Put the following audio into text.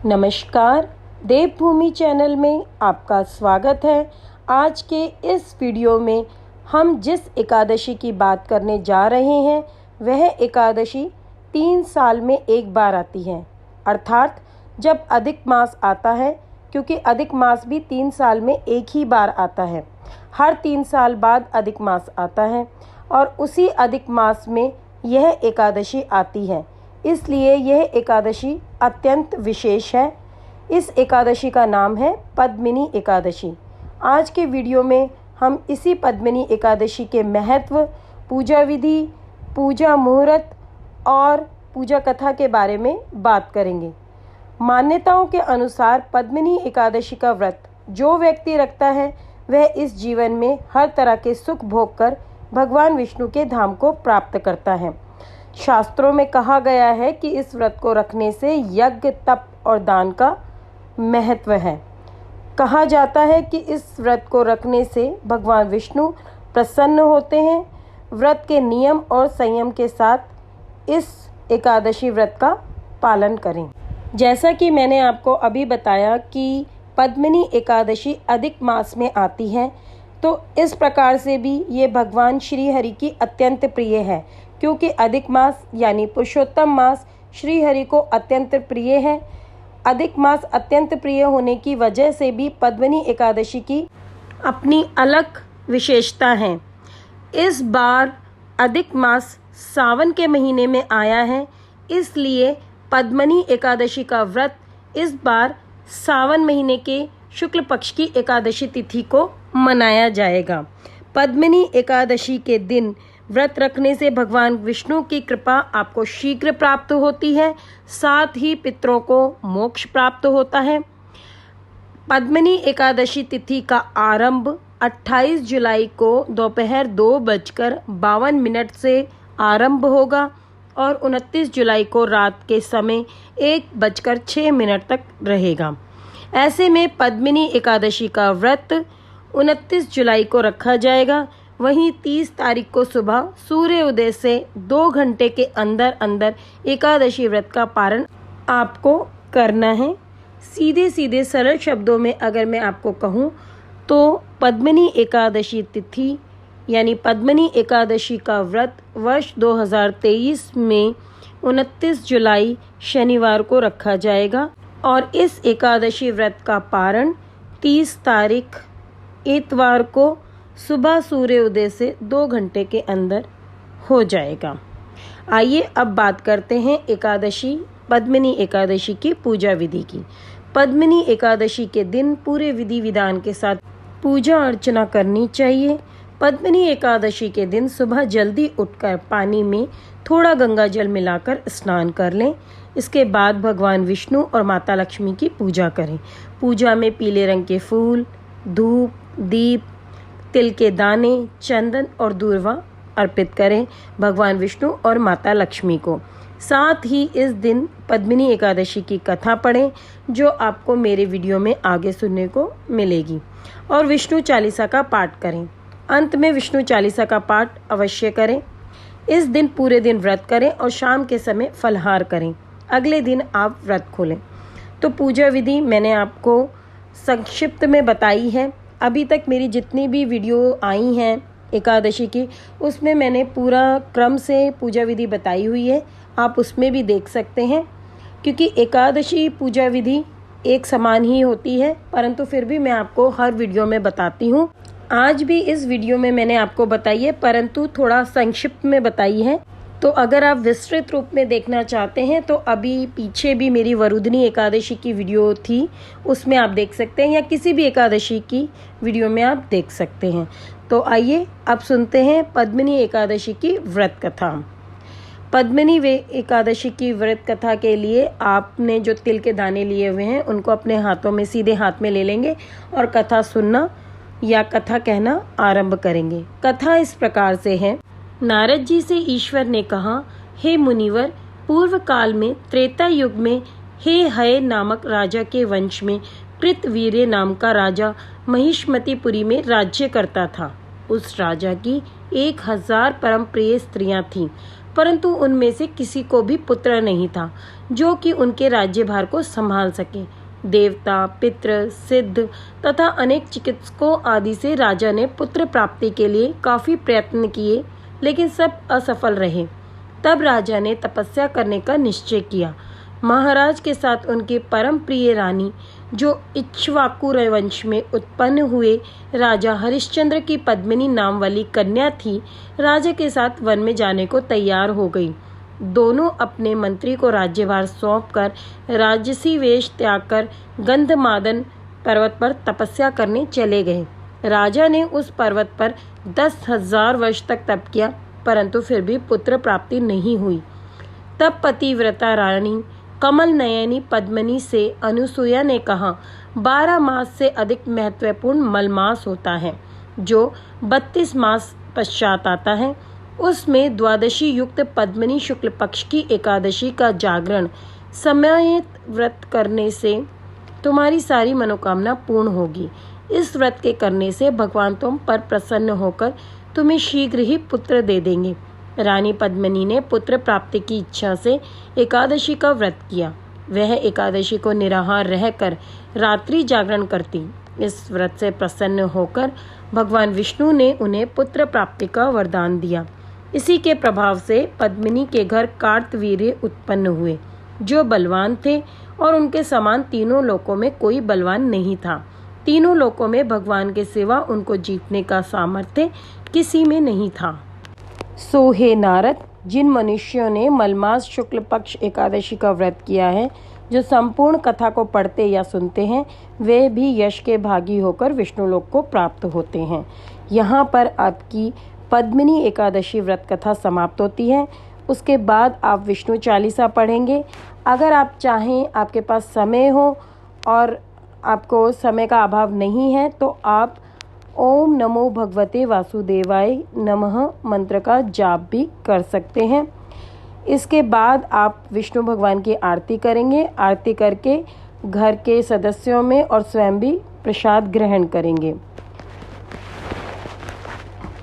नमस्कार, देवभूमि चैनल में आपका स्वागत है। आज के इस वीडियो में हम जिस एकादशी की बात करने जा रहे हैं वह एकादशी 3 साल में एक बार आती है, अर्थात जब अधिक मास आता है, क्योंकि अधिक मास भी 3 साल में एक ही बार आता है। हर 3 साल बाद अधिक मास आता है और उसी अधिक मास में यह एकादशी आती है, इसलिए यह एकादशी अत्यंत विशेष है। इस एकादशी का नाम है पद्मिनी एकादशी। आज के वीडियो में हम इसी पद्मिनी एकादशी के महत्व, पूजा विधि, पूजा मुहूर्त और पूजा कथा के बारे में बात करेंगे। मान्यताओं के अनुसार पद्मिनी एकादशी का व्रत जो व्यक्ति रखता है वह इस जीवन में हर तरह के सुख भोग कर भगवान विष्णु के धाम को प्राप्त करता है। शास्त्रों में कहा गया है कि इस व्रत को रखने से यज्ञ, तप और दान का महत्व है। कहा जाता है कि इस व्रत को रखने से भगवान विष्णु प्रसन्न होते हैं। व्रत के नियम और संयम के साथ इस एकादशी व्रत का पालन करें। जैसा कि मैंने आपको अभी बताया कि पद्मिनी एकादशी अधिक मास में आती है, तो इस प्रकार से भी ये भगवान श्री हरि की अत्यंत प्रिय है, क्योंकि अधिक मास यानी पुरुषोत्तम मास श्री हरि को अत्यंत प्रिय है। अधिक मास अत्यंत प्रिय होने की वजह से भी पद्मिनी एकादशी की अपनी अलग विशेषता है। इस बार अधिक मास सावन के महीने में आया है, इसलिए पद्मिनी एकादशी का व्रत इस बार सावन महीने के शुक्ल पक्ष की एकादशी तिथि को मनाया जाएगा। पद्मिनी एकादशी के दिन व्रत रखने से भगवान विष्णु की कृपा आपको शीघ्र प्राप्त होती है, साथ ही पितरों को मोक्ष प्राप्त होता है। पद्मिनी एकादशी तिथि का आरंभ 28 जुलाई को दोपहर 2:52 से आरंभ होगा और 29 जुलाई को रात के समय 1:06 तक रहेगा। ऐसे में पद्मिनी एकादशी का व्रत 29 जुलाई को रखा जाएगा। वहीं 30 तारीख को सुबह सूर्य उदय से 2 घंटे के अंदर अंदर एकादशी व्रत का पारण आपको करना है। सीधे सीधे सरल शब्दों में अगर मैं आपको कहूँ तो पद्मिनी एकादशी तिथि यानी पद्मिनी एकादशी का व्रत वर्ष 2023 में 29 जुलाई शनिवार को रखा जाएगा और इस एकादशी व्रत का पारण 30 तारीख इतवार को सुबह सूर्य उदय से 2 घंटे के अंदर हो जाएगा। आइए अब बात करते हैं पद्मिनी एकादशी की पूजा विधि की। पद्मिनी एकादशी के दिन पूरे विधि विधान के साथ पूजा अर्चना करनी चाहिए। पद्मिनी एकादशी के दिन सुबह जल्दी उठकर पानी में थोड़ा गंगा जल मिलाकर स्नान कर लें। इसके बाद भगवान विष्णु और माता लक्ष्मी की पूजा करें। पूजा में पीले रंग के फूल, धूप, दीप, तिल के दाने, चंदन और दूर्वा अर्पित करें भगवान विष्णु और माता लक्ष्मी को। साथ ही इस दिन पद्मिनी एकादशी की कथा पढ़ें, जो आपको मेरे वीडियो में आगे सुनने को मिलेगी, और विष्णु चालीसा का पाठ करें। अंत में विष्णु चालीसा का पाठ अवश्य करें। इस दिन पूरे दिन व्रत करें और शाम के समय फलाहार करें। अगले दिन आप व्रत खोलें। तो पूजा विधि मैंने आपको संक्षिप्त में बताई है। अभी तक मेरी जितनी भी वीडियो आई हैं एकादशी की, उसमें मैंने पूरा क्रम से पूजा विधि बताई हुई है, आप उसमें भी देख सकते हैं। क्योंकि एकादशी पूजा विधि एक समान ही होती है, परंतु फिर भी मैं आपको हर वीडियो में बताती हूँ। आज भी इस वीडियो में मैंने आपको बताई है, परंतु थोड़ा संक्षिप्त में बताई है। तो अगर आप विस्तृत रूप में देखना चाहते हैं तो अभी पीछे भी मेरी वरुधनी एकादशी की वीडियो थी, उसमें आप देख सकते हैं, या किसी भी एकादशी की वीडियो में आप देख सकते हैं। तो आइए अब सुनते हैं पद्मिनी एकादशी की व्रत कथा। पद्मिनी एकादशी की व्रत कथा के लिए आपने जो तिल के दाने लिए हुए हैं उनको अपने हाथों में, सीधे हाथ में ले लेंगे और कथा सुनना या कथा कहना आरंभ करेंगे। कथा इस प्रकार से है। नारद जी से ईश्वर ने कहा, हे मुनिवर, पूर्व काल में त्रेता युग में हे हय नामक राजा के वंश में कृतवीर्य नाम का राजा महिष्मतिपुरी में राज्य करता था। उस राजा की 1000 परम प्रिय स्त्रियां थीं, परंतु उनमें से किसी को भी पुत्र नहीं था जो कि उनके राज्यभार को संभाल सके। देवता, पितृ, सिद्ध तथा अनेक चिकित्सकों आदि से राजा ने पुत्र प्राप्ति के लिए काफी प्रयत्न किए, लेकिन सब असफल रहे। तब राजा ने तपस्या करने का निश्चय किया। महाराज के साथ उनकी परम प्रिय रानी, जो इक्ष्वाकु वंश में उत्पन्न हुए राजा हरिश्चंद्र की पद्मिनी नाम वाली कन्या थी, राजा के साथ वन में जाने को तैयार हो गई। दोनों अपने मंत्री को राज्यभार सौंपकर राजसी वेश त्याग कर गंधमादन पर्वत पर तपस्या करने चले गए। राजा ने उस पर्वत पर 10,000 वर्ष तक तप किया, परंतु फिर भी पुत्र प्राप्ति नहीं हुई। तब पतिव्रता रानी कमल नयनी पद्मिनी से अनुसुईया ने कहा, 12 मास से अधिक महत्वपूर्ण मलमास होता है, जो 32 मास पश्चात आता है। उसमें द्वादशी युक्त पद्मिनी शुक्ल पक्ष की एकादशी का जागरण समयित व्रत करने से तुम्हारी सारी मनोकामना पूर्ण होगी। इस व्रत के करने से भगवान तुम पर प्रसन्न होकर तुम्हें शीघ्र ही पुत्र दे देंगे। रानी पद्मिनी ने पुत्र प्राप्ति की इच्छा से एकादशी का व्रत किया। वह एकादशी को निराहार रहकर रात्रि जागरण करती। इस व्रत से प्रसन्न होकर भगवान विष्णु ने उन्हें पुत्र प्राप्ति का वरदान दिया। इसी के प्रभाव से पद्मिनी के घर कार्तवीर्य उत्पन्न हुए, जो बलवान थे, और उनके समान तीनों लोकों में कोई बलवान नहीं था। तीनों लोकों में भगवान के सिवा उनको जीतने का सामर्थ्य किसी में नहीं था। सो हे नारद, जिन मनुष्यों ने मलमास शुक्ल पक्ष एकादशी का व्रत किया है, जो संपूर्ण कथा को पढ़ते या सुनते हैं, वे भी यश के भागी होकर विष्णुलोक को प्राप्त होते हैं। यहाँ पर आपकी पद्मिनी एकादशी व्रत कथा समाप्त होती है। उसके बाद आप विष्णु चालीसा पढ़ेंगे। अगर आप चाहें, आपके पास समय हो और आपको समय का अभाव नहीं है, तो आप ओम नमो भगवते वासुदेवाय नमः मंत्र का जाप भी कर सकते हैं। इसके बाद आप विष्णु भगवान की आरती करेंगे। आरती करके घर के सदस्यों में और स्वयं भी प्रसाद ग्रहण करेंगे।